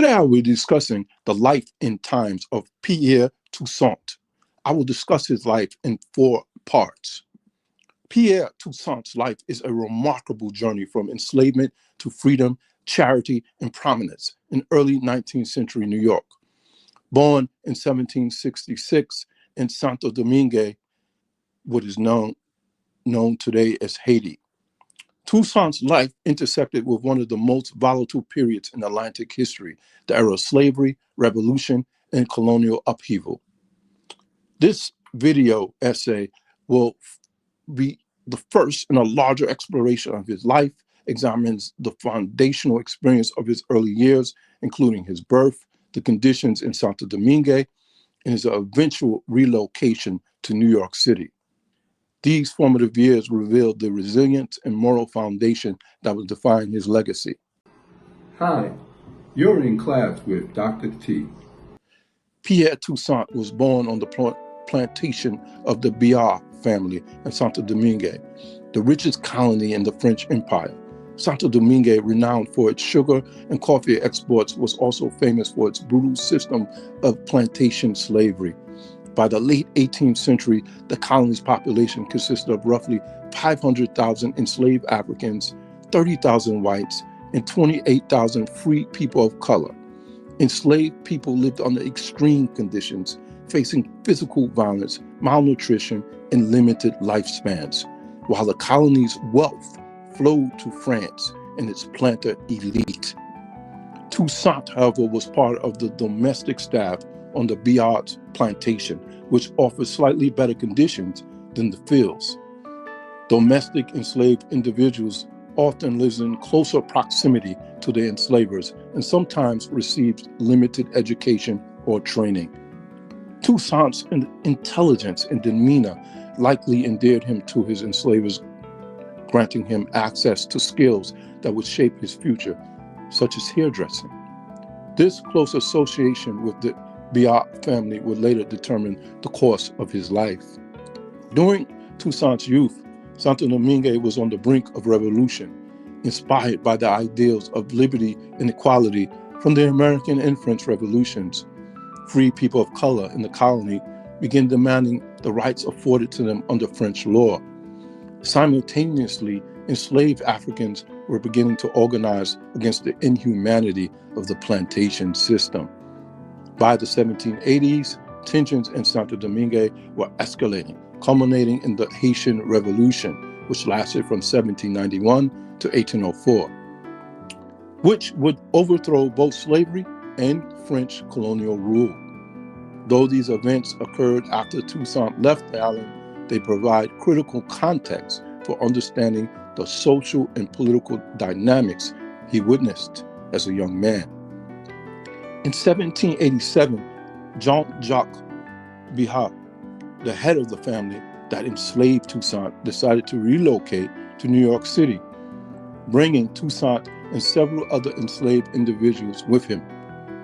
Today I will be discussing the life and times of Pierre Toussaint. I will discuss his life in four parts. Pierre Toussaint's life is a remarkable journey from enslavement to freedom, charity, and prominence in early 19th century New York. Born in 1766 in Santo Domingo, what is known today as Haiti. Toussaint's life intersected with one of the most volatile periods in Atlantic history, the era of slavery, revolution, and colonial upheaval. This video essay will be the first in a larger exploration of his life, examines the foundational experience of his early years, including his birth, the conditions in Santo Domingo, and his eventual relocation to New York City. These formative years revealed the resilience and moral foundation that would define his legacy. Hi, you're in class with Dr. T. Pierre Toussaint was born on the plantation of the Biard family in Santo Domingo, the richest colony in the French Empire. Santo Domingo, renowned for its sugar and coffee exports, was also famous for its brutal system of plantation slavery. By the late 18th century, the colony's population consisted of roughly 500,000 enslaved Africans, 30,000 whites, and 28,000 free people of color. Enslaved people lived under extreme conditions, facing physical violence, malnutrition, and limited lifespans, while the colony's wealth flowed to France and its planter elite. Toussaint, however, was part of the domestic staff on the Biard's plantation, which offered slightly better conditions than the fields. Domestic enslaved individuals often lived in closer proximity to their enslavers and sometimes received limited education or training. Toussaint's intelligence and demeanor likely endeared him to his enslavers, granting him access to skills that would shape his future, such as hairdressing. This close association with the Biard family would later determine the course of his life. During Toussaint's youth, Santo Domingo was on the brink of revolution, inspired by the ideals of liberty and equality from the American and French revolutions. Free people of color in the colony began demanding the rights afforded to them under French law. Simultaneously, enslaved Africans were beginning to organize against the inhumanity of the plantation system. By the 1780s, tensions in Santo Domingo were escalating, culminating in the Haitian Revolution, which lasted from 1791 to 1804, which would overthrow both slavery and French colonial rule. Though these events occurred after Toussaint left the island, they provide critical context for understanding the social and political dynamics he witnessed as a young man. In 1787, Jean-Jacques Biard, the head of the family that enslaved Toussaint, decided to relocate to New York City, bringing Toussaint and several other enslaved individuals with him.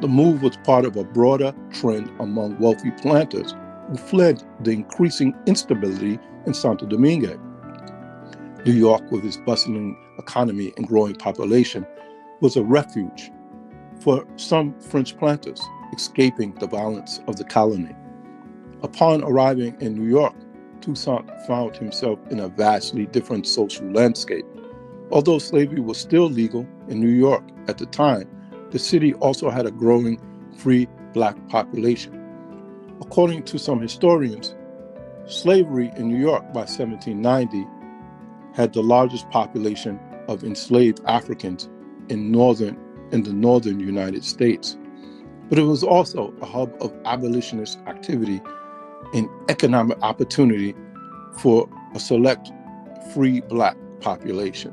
The move was part of a broader trend among wealthy planters who fled the increasing instability in Santo Domingo. New York, with its bustling economy and growing population, was a refuge for some French planters, escaping the violence of the colony. Upon arriving in New York, Toussaint found himself in a vastly different social landscape. Although slavery was still legal in New York at the time, the city also had a growing free Black population. According to some historians, slavery in New York by 1790 had the largest population of enslaved Africans in the northern United States. But it was also a hub of abolitionist activity and economic opportunity for a select free Black population.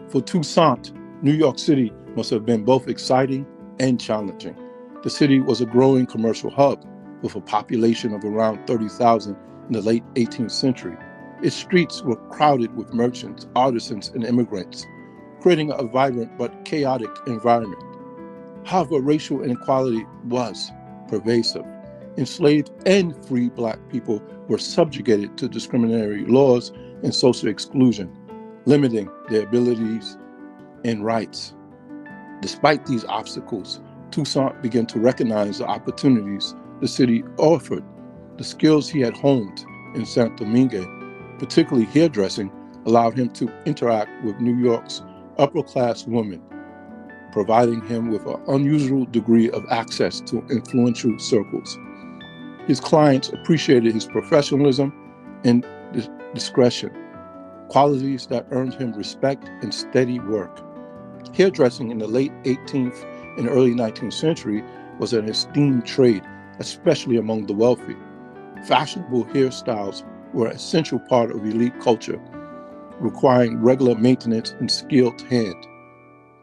For Toussaint, New York City must have been both exciting and challenging. The city was a growing commercial hub with a population of around 30,000 in the late 18th century. Its streets were crowded with merchants, artisans, and immigrants, creating a vibrant but chaotic environment. However, racial inequality was pervasive. Enslaved and free Black people were subjugated to discriminatory laws and social exclusion, limiting their abilities and rights. Despite these obstacles, Toussaint began to recognize the opportunities the city offered. The skills he had honed in Saint Domingue, particularly hairdressing, allowed him to interact with New York's upper-class women, providing him with an unusual degree of access to influential circles. His clients appreciated his professionalism and discretion, qualities that earned him respect and steady work. Hairdressing in the late 18th and early 19th century was an esteemed trade, especially among the wealthy. Fashionable hairstyles were an essential part of elite culture, requiring regular maintenance and skilled hand.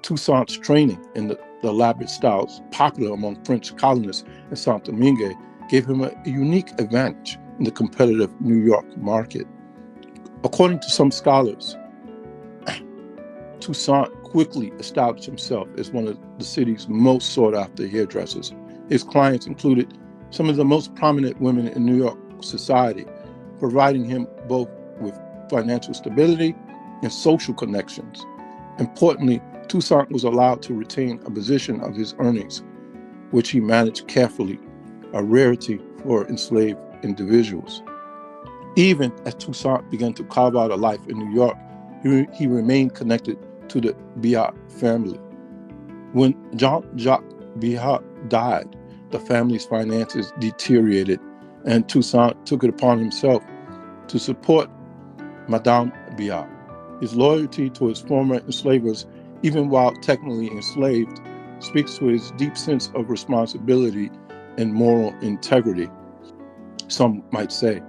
Toussaint's training in the elaborate styles popular among French colonists in Saint Domingue gave him a unique advantage in the competitive New York market. According to some scholars, Toussaint quickly established himself as one of the city's most sought-after hairdressers. His clients included some of the most prominent women in New York society, providing him both with financial stability and social connections. Importantly, Toussaint was allowed to retain a position of his earnings, which he managed carefully, a rarity for enslaved individuals. Even as Toussaint began to carve out a life in New York, he remained connected to the Biot family. When Jean-Jacques Biot died, the family's finances deteriorated, and Toussaint took it upon himself to support Madame Biot. His loyalty to his former enslavers, even while technically enslaved, speaks to his deep sense of responsibility and moral integrity, some might say.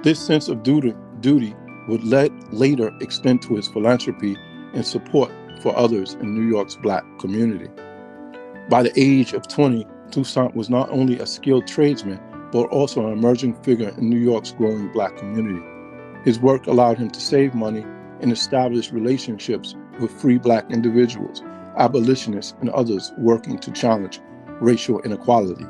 This sense of duty would later extend to his philanthropy and support for others in New York's Black community. By the age of 20, Toussaint was not only a skilled tradesman, but also an emerging figure in New York's growing Black community. His work allowed him to save money and establish relationships with free Black individuals, abolitionists, and others working to challenge racial inequality.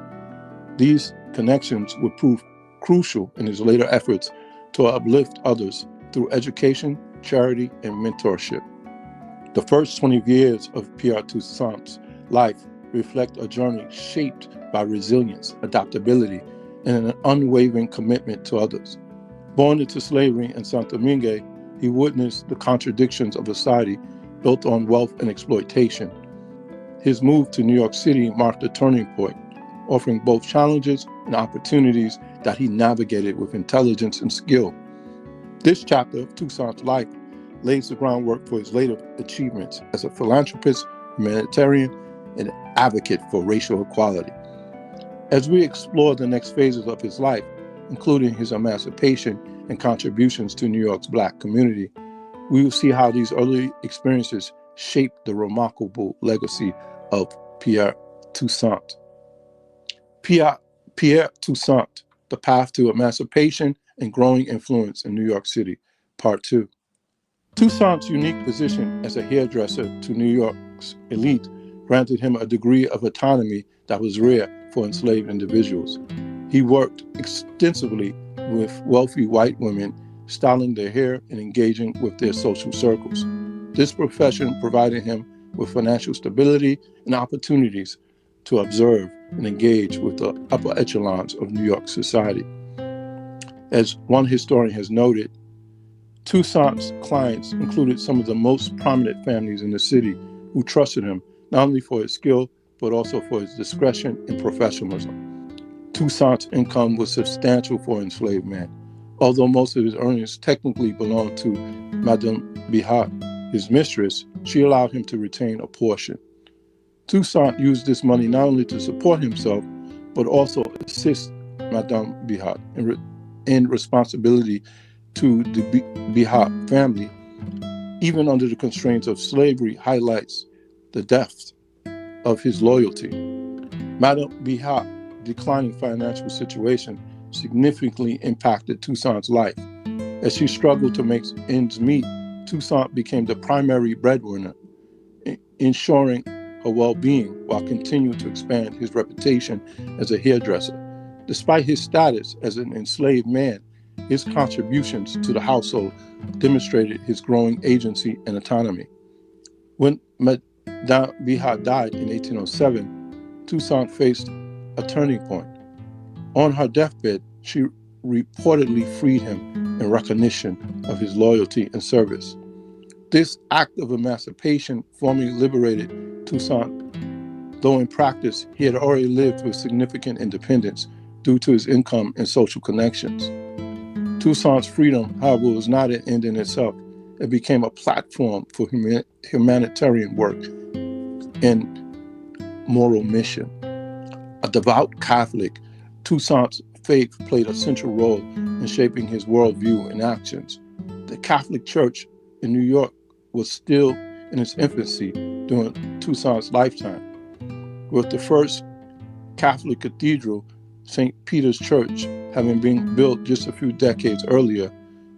These connections would prove crucial in his later efforts to uplift others through education, charity, and mentorship. The first 20 years of Pierre Toussaint's life reflect a journey shaped by resilience, adaptability, and an unwavering commitment to others. Born into slavery in Saint Domingue, he witnessed the contradictions of a society built on wealth and exploitation. His move to New York City marked a turning point, offering both challenges and opportunities that he navigated with intelligence and skill. This chapter of Toussaint's life lays the groundwork for his later achievements as a philanthropist, humanitarian, and advocate for racial equality. As we explore the next phases of his life, including his emancipation and contributions to New York's Black community, we will see how these early experiences shaped the remarkable legacy of Pierre Toussaint. Pierre Toussaint, The Path to Emancipation and Growing Influence in New York City, Part 2. Toussaint's unique position as a hairdresser to New York's elite granted him a degree of autonomy that was rare for enslaved individuals. He worked extensively with wealthy white women, styling their hair and engaging with their social circles. This profession provided him with financial stability and opportunities to observe and engage with the upper echelons of New York society. As one historian has noted, Toussaint's clients included some of the most prominent families in the city who trusted him not only for his skill, but also for his discretion and professionalism. Toussaint's income was substantial for an enslaved man. Although most of his earnings technically belonged to Madame Bihat, his mistress, she allowed him to retain a portion. Toussaint used this money not only to support himself, but also assist Madame Bihat in responsibility to the Bihat family, even under the constraints of slavery, highlights the depth of his loyalty. Madame Bihat's declining financial situation significantly impacted Toussaint's life. As she struggled to make ends meet, Toussaint became the primary breadwinner, ensuring her well-being while continuing to expand his reputation as a hairdresser. Despite his status as an enslaved man, his contributions to the household demonstrated his growing agency and autonomy. When Madame Bihat died in 1807, Toussaint faced a turning point. On her deathbed, she reportedly freed him in recognition of his loyalty and service. This act of emancipation formally liberated Toussaint, though in practice he had already lived with significant independence due to his income and social connections. Toussaint's freedom, however, was not an end in itself. It became a platform for humanitarian work and moral mission. A devout Catholic, Toussaint's faith played a central role in shaping his worldview and actions. The Catholic Church in New York was still in its infancy during Toussaint's lifetime. With the first Catholic cathedral, St. Peter's Church, having been built just a few decades earlier,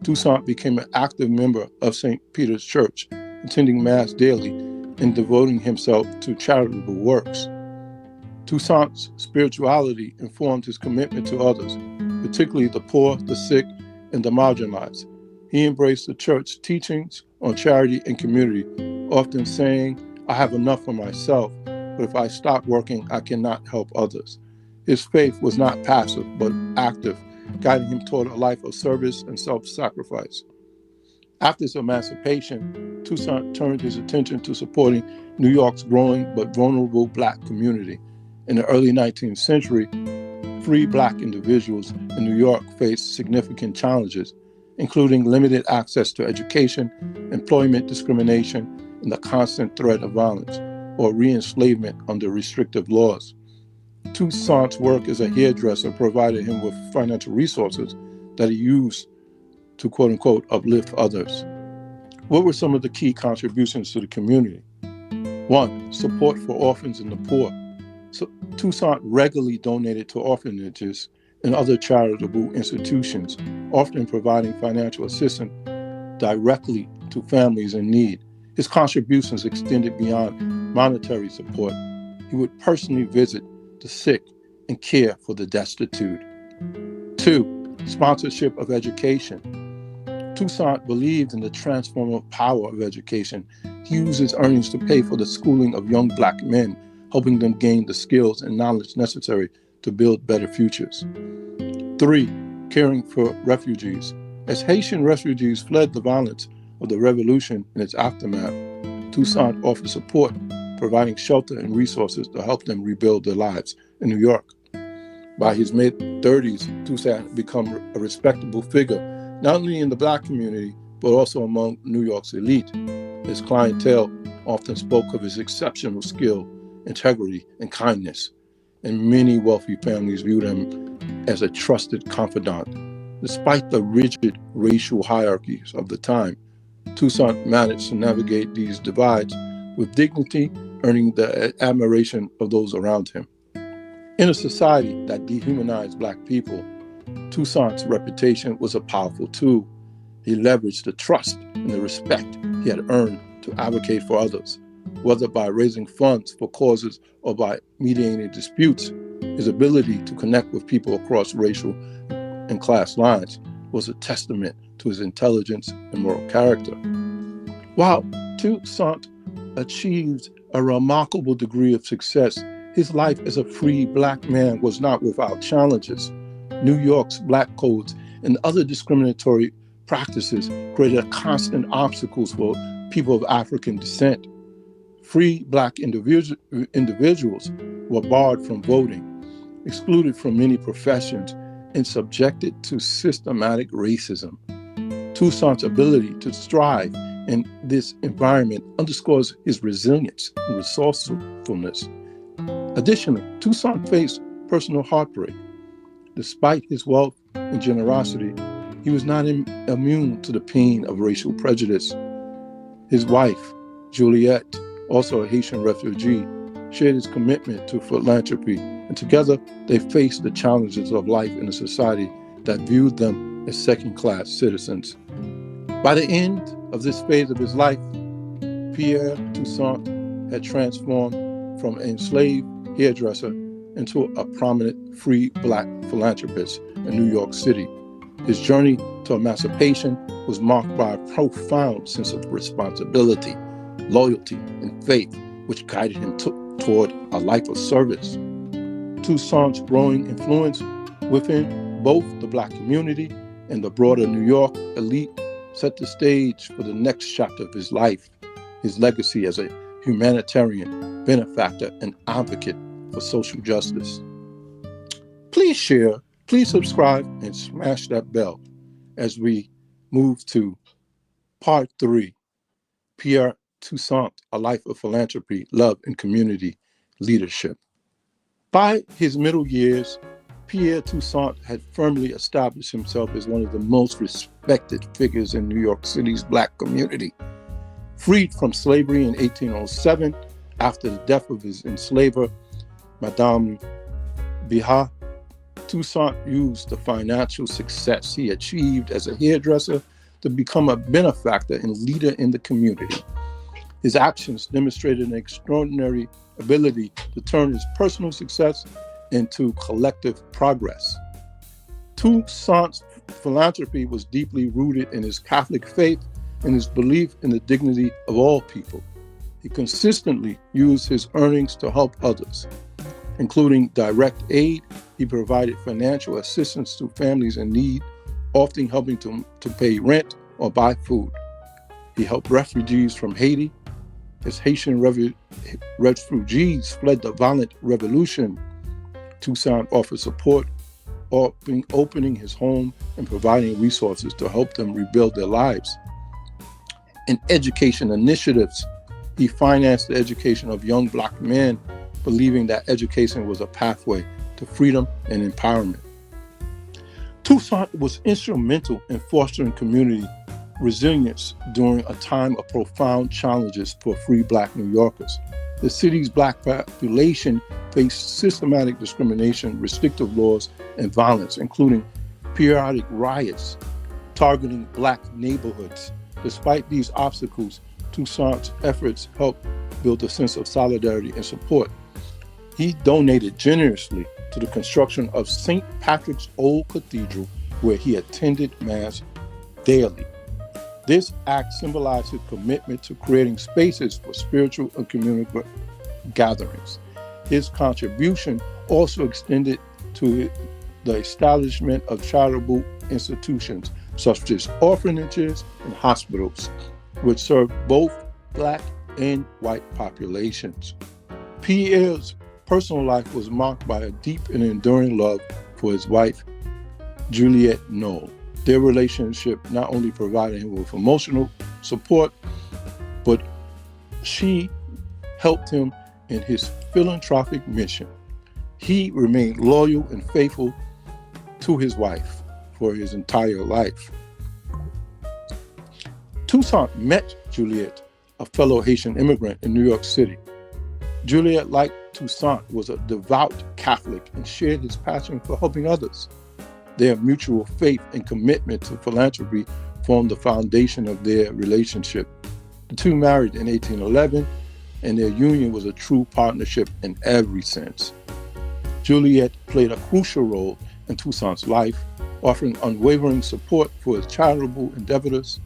Toussaint became an active member of St. Peter's Church, attending Mass daily and devoting himself to charitable works. Toussaint's spirituality informed his commitment to others, particularly the poor, the sick, and the marginalized. He embraced the church's teachings on charity and community, often saying, "I have enough for myself, but if I stop working, I cannot help others." His faith was not passive, but active, guiding him toward a life of service and self-sacrifice. After his emancipation, Toussaint turned his attention to supporting New York's growing but vulnerable Black community. In the early 19th century, free Black individuals in New York faced significant challenges, including limited access to education, employment discrimination, and the constant threat of violence or re-enslavement under restrictive laws. Toussaint's work as a hairdresser provided him with financial resources that he used to quote-unquote uplift others. What were some of the key contributions to the community? 1. Support for orphans and the poor. So Toussaint regularly donated to orphanages and other charitable institutions, often providing financial assistance directly to families in need. His contributions extended beyond monetary support. He would personally visit the sick and care for the destitute. 2. Sponsorship of education. Toussaint believed in the transformative power of education. He used his earnings to pay for the schooling of young Black men, helping them gain the skills and knowledge necessary to build better futures. 3. Caring for refugees. As Haitian refugees fled the violence of the revolution and its aftermath, Toussaint offered support, providing shelter and resources to help them rebuild their lives in New York. By his mid-30s, Toussaint had become a respectable figure, not only in the Black community, but also among New York's elite. His clientele often spoke of his exceptional skill, integrity, and kindness, and many wealthy families viewed him as a trusted confidant. Despite the rigid racial hierarchies of the time, Toussaint managed to navigate these divides with dignity, earning the admiration of those around him. In a society that dehumanized Black people, Toussaint's reputation was a powerful tool. He leveraged the trust and the respect he had earned to advocate for others, whether by raising funds for causes or by mediating disputes. His ability to connect with people across racial and class lines was a testament to his intelligence and moral character. While Toussaint achieved a remarkable degree of success, his life as a free Black man was not without challenges. New York's Black codes and other discriminatory practices created constant obstacles for people of African descent. Free Black individuals were barred from voting, excluded from many professions, and subjected to systematic racism. Toussaint's ability to thrive in this environment underscores his resilience and resourcefulness. Additionally, Toussaint faced personal heartbreak. Despite his wealth and generosity, he was not immune to the pain of racial prejudice. His wife, Juliette, also a Haitian refugee, shared his commitment to philanthropy, and together they faced the challenges of life in a society that viewed them as second-class citizens. By the end of this phase of his life, Pierre Toussaint had transformed from an enslaved hairdresser into a prominent free Black philanthropist in New York City. His journey to emancipation was marked by a profound sense of responsibility, loyalty, and faith, which guided him toward a life of service. Toussaint's growing influence within both the Black community and the broader New York elite set the stage for the next chapter of his life, his legacy as a humanitarian, benefactor, and advocate for social justice. Please share, please subscribe, and smash that bell as we move to part 3, Pierre Toussaint, A Life of Philanthropy, Love, and Community Leadership. By his middle years, Pierre Toussaint had firmly established himself as one of the most respected figures in New York City's Black community. Freed from slavery in 1807, after the death of his enslaver, Madame Biha, Toussaint used the financial success he achieved as a hairdresser to become a benefactor and leader in the community. His actions demonstrated an extraordinary ability to turn his personal success into collective progress. Toussaint's philanthropy was deeply rooted in his Catholic faith and his belief in the dignity of all people. He consistently used his earnings to help others, including direct aid. He provided financial assistance to families in need, often helping to pay rent or buy food. He helped refugees from Haiti. As Haitian refugees fled the violent revolution, Toussaint offered support, opening his home and providing resources to help them rebuild their lives. In education initiatives, he financed the education of young Black men, believing that education was a pathway to freedom and empowerment. Toussaint was instrumental in fostering community resilience during a time of profound challenges for free Black New Yorkers. The city's Black population faced systematic discrimination, restrictive laws, and violence, including periodic riots targeting Black neighborhoods. Despite these obstacles, Toussaint's efforts helped build a sense of solidarity and support. He donated generously to the construction of St. Patrick's Old Cathedral, where he attended Mass daily. This act symbolized his commitment to creating spaces for spiritual and communal gatherings. His contribution also extended to the establishment of charitable institutions such as orphanages and hospitals, which served both Black and white populations. Pierre's personal life was marked by a deep and enduring love for his wife, Juliette Knoll. Their relationship not only provided him with emotional support, but she helped him in his philanthropic mission. He remained loyal and faithful to his wife for his entire life. Toussaint met Juliette, a fellow Haitian immigrant in New York City. Juliette, like Toussaint, was a devout Catholic and shared his passion for helping others. Their mutual faith and commitment to philanthropy formed the foundation of their relationship. The two married in 1811, and their union was a true partnership in every sense. Juliette played a crucial role in Toussaint's life, offering unwavering support for his charitable endeavors.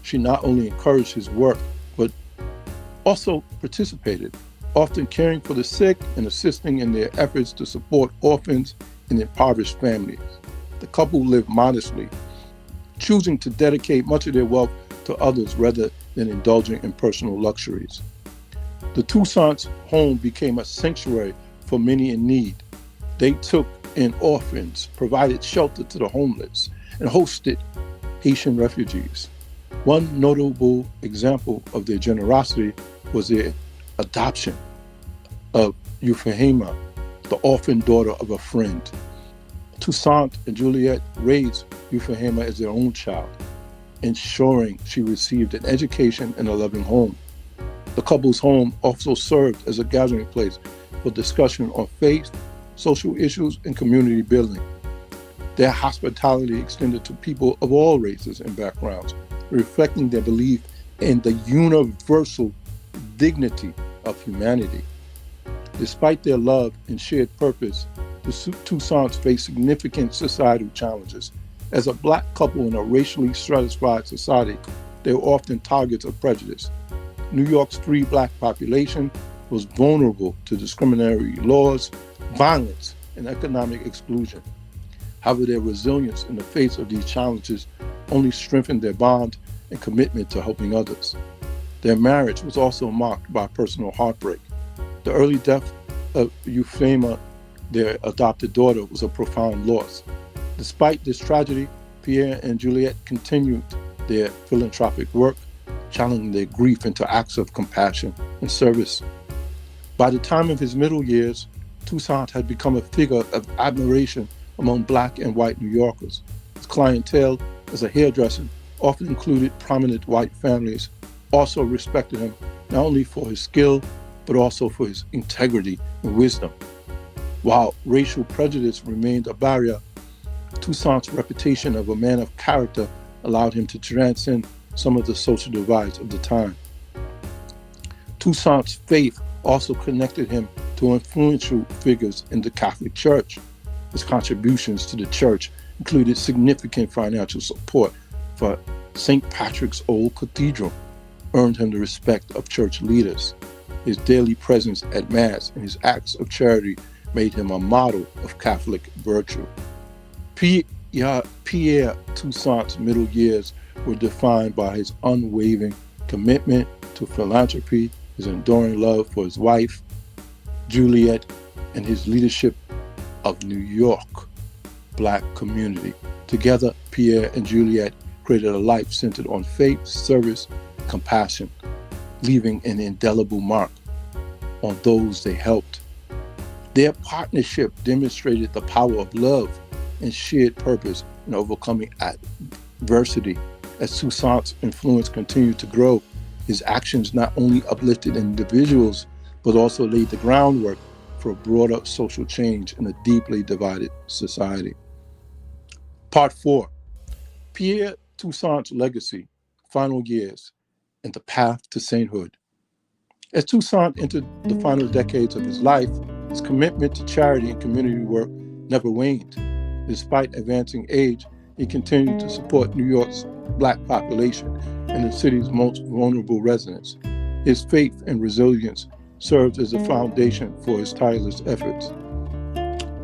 She not only encouraged his work, but also participated, often caring for the sick and assisting in their efforts to support orphans and impoverished families. The couple lived modestly, choosing to dedicate much of their wealth to others rather than indulging in personal luxuries. The Toussaint's home became a sanctuary for many in need. They took in orphans, provided shelter to the homeless, and hosted Haitian refugees. One notable example of their generosity was their adoption of Euphemia, the orphan daughter of a friend. Toussaint and Juliette raised Euphemia as their own child, ensuring she received an education and a loving home. The couple's home also served as a gathering place for discussion on faith, social issues, and community building. Their hospitality extended to people of all races and backgrounds, reflecting their belief in the universal dignity of humanity. Despite their love and shared purpose, the Toussaints faced significant societal challenges. As a Black couple in a racially stratified society, they were often targets of prejudice. New York's free Black population was vulnerable to discriminatory laws, violence, and economic exclusion. However, their resilience in the face of these challenges only strengthened their bond and commitment to helping others. Their marriage was also marked by personal heartbreak. The early death of Euphemia, their adopted daughter, was a profound loss. Despite this tragedy, Pierre and Juliette continued their philanthropic work, channeling their grief into acts of compassion and service. By the time of his middle years, Toussaint had become a figure of admiration among Black and white New Yorkers. His clientele as a hairdresser often included prominent white families, also respected him not only for his skill, but also for his integrity and wisdom. While racial prejudice remained a barrier, Toussaint's reputation of a man of character allowed him to transcend some of the social divides of the time. Toussaint's faith also connected him to influential figures in the Catholic Church. His contributions to the church included significant financial support for St. Patrick's Old Cathedral, earned him the respect of church leaders. His daily presence at Mass and his acts of charity made him a model of Catholic virtue. Pierre Toussaint's middle years were defined by his unwavering commitment to philanthropy, his enduring love for his wife, Juliette, and his leadership of New York Black community. Together, Pierre and Juliette created a life centered on faith, service, compassion, leaving an indelible mark on those they helped. Their partnership demonstrated the power of love and shared purpose in overcoming adversity. As Toussaint's influence continued to grow, his actions not only uplifted individuals, but also laid the groundwork for broader social change in a deeply divided society. Part 4. Pierre Toussaint's legacy, final years, and the path to sainthood. As Toussaint entered the final decades of his life, his commitment to charity and community work never waned. Despite advancing age, he continued to support New York's Black population and the city's most vulnerable residents. His faith and resilience served as a foundation for his tireless efforts.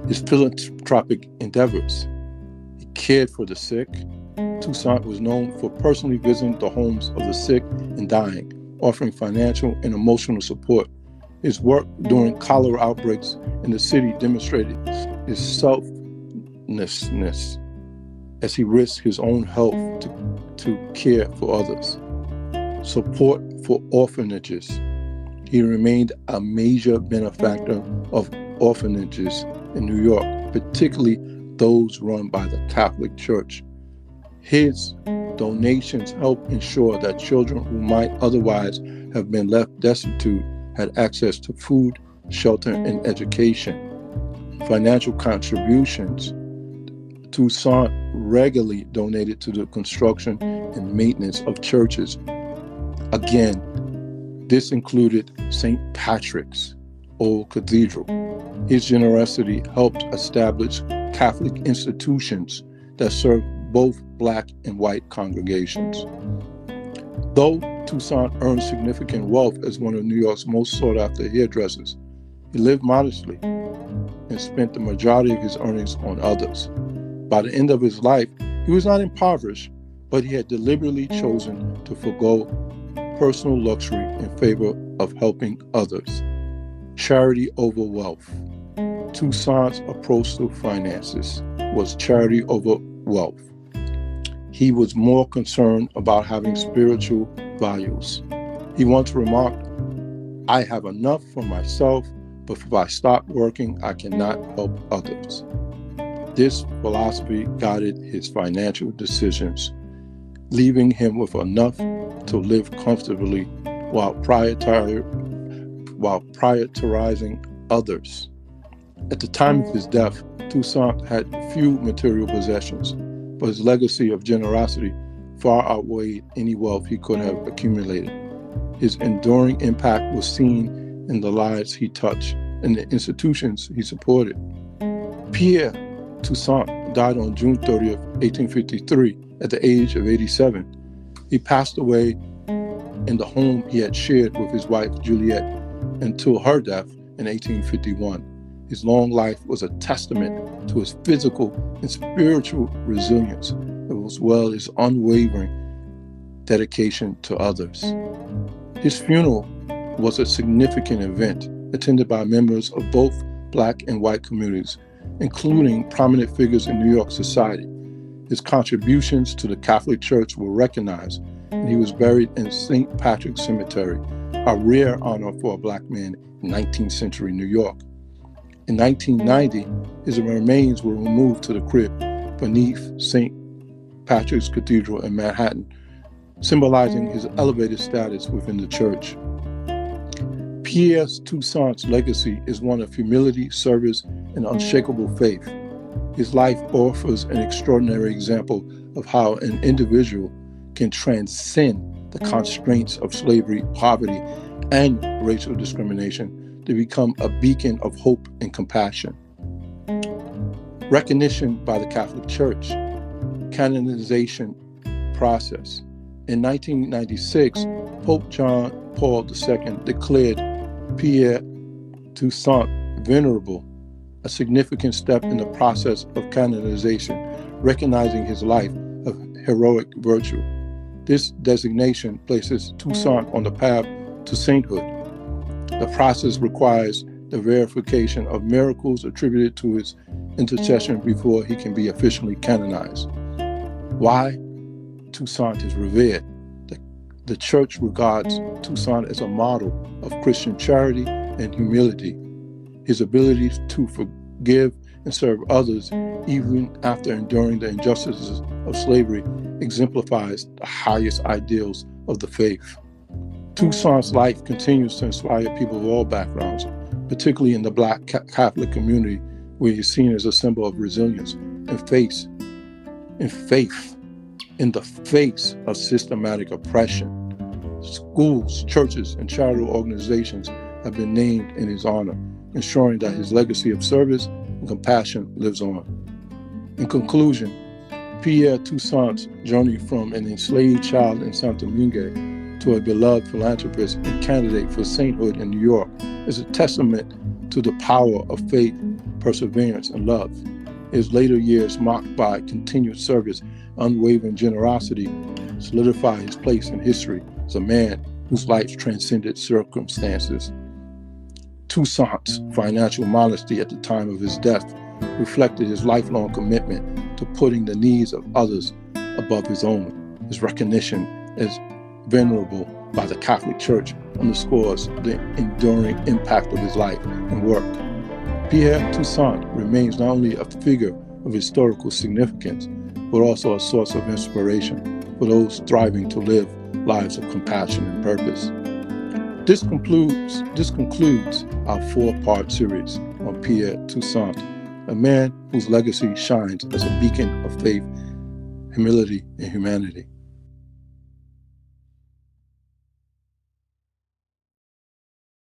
His philanthropic endeavors. He cared for the sick. Toussaint was known for personally visiting the homes of the sick and dying, offering financial and emotional support. His work during cholera outbreaks in the city demonstrated his selflessness as he risked his own health to care for others. Support for orphanages. He remained a major benefactor of orphanages in New York, particularly those run by the Catholic Church. His donations helped ensure that children who might otherwise have been left destitute had access to food, shelter, and education. Financial contributions. Toussaint regularly donated to the construction and maintenance of churches. Again, this included St. Patrick's Old Cathedral. His generosity helped establish Catholic institutions that served both Black and white congregations. Though Toussaint earned significant wealth as one of New York's most sought-after hairdressers, he lived modestly and spent the majority of his earnings on others. By the end of his life, he was not impoverished, but he had deliberately chosen to forego personal luxury in favor of helping others. Charity over wealth. Toussaint's approach to finances was charity over wealth. He was more concerned about having spiritual values. He once remarked, "I have enough for myself, but if I stop working, I cannot help others." This philosophy guided his financial decisions, leaving him with enough to live comfortably while prioritizing others. At the time of his death, Toussaint had few material possessions, but his legacy of generosity far outweighed any wealth he could have accumulated. His enduring impact was seen in the lives he touched and the institutions he supported. Pierre Toussaint died on June 30th, 1853, at the age of 87. He passed away in the home he had shared with his wife, Juliette, until her death in 1851. His long life was a testament to his physical and spiritual resilience, as well as unwavering dedication to others. His funeral was a significant event attended by members of both Black and white communities, including prominent figures in New York society. His contributions to the Catholic Church were recognized, and he was buried in St. Patrick's Cemetery, a rare honor for a Black man in 19th century New York. In 1990, his remains were removed to the crypt beneath St. Patrick's Cathedral in Manhattan, symbolizing his elevated status within the church. Pierre Toussaint's legacy is one of humility, service, and unshakable faith. His life offers an extraordinary example of how an individual can transcend the constraints of slavery, poverty, and racial discrimination to become a beacon of hope and compassion. Recognition by the Catholic Church, canonization process. In 1996, Pope John Paul II declared Pierre Toussaint venerable, a significant step in the process of canonization, recognizing his life of heroic virtue. This designation places Toussaint on the path to sainthood. The process requires the verification of miracles attributed to his intercession before he can be officially canonized. Why Toussaint is revered? The Church regards Toussaint as a model of Christian charity and humility. His ability to forgive and serve others, even after enduring the injustices of slavery, exemplifies the highest ideals of the faith. Toussaint's life continues to inspire people of all backgrounds, particularly in the Black Catholic community, where he's seen as a symbol of resilience and faith in the face of systematic oppression. Schools, churches, and charitable organizations have been named in his honor, ensuring that his legacy of service and compassion lives on. In conclusion, Pierre Toussaint's journey from an enslaved child in Saint Domingue to a beloved philanthropist and candidate for sainthood in New York is a testament to the power of faith, perseverance, and love. His later years, marked by continued service, unwavering generosity, solidify his place in history as a man whose life transcended circumstances. Toussaint's financial modesty at the time of his death reflected his lifelong commitment to putting the needs of others above his own. His recognition as venerable by the Catholic Church underscores the enduring impact of his life and work. Pierre Toussaint remains not only a figure of historical significance, but also a source of inspiration for those striving to live lives of compassion and purpose. This concludes our 4-part series on Pierre Toussaint, a man whose legacy shines as a beacon of faith, humility, and humanity.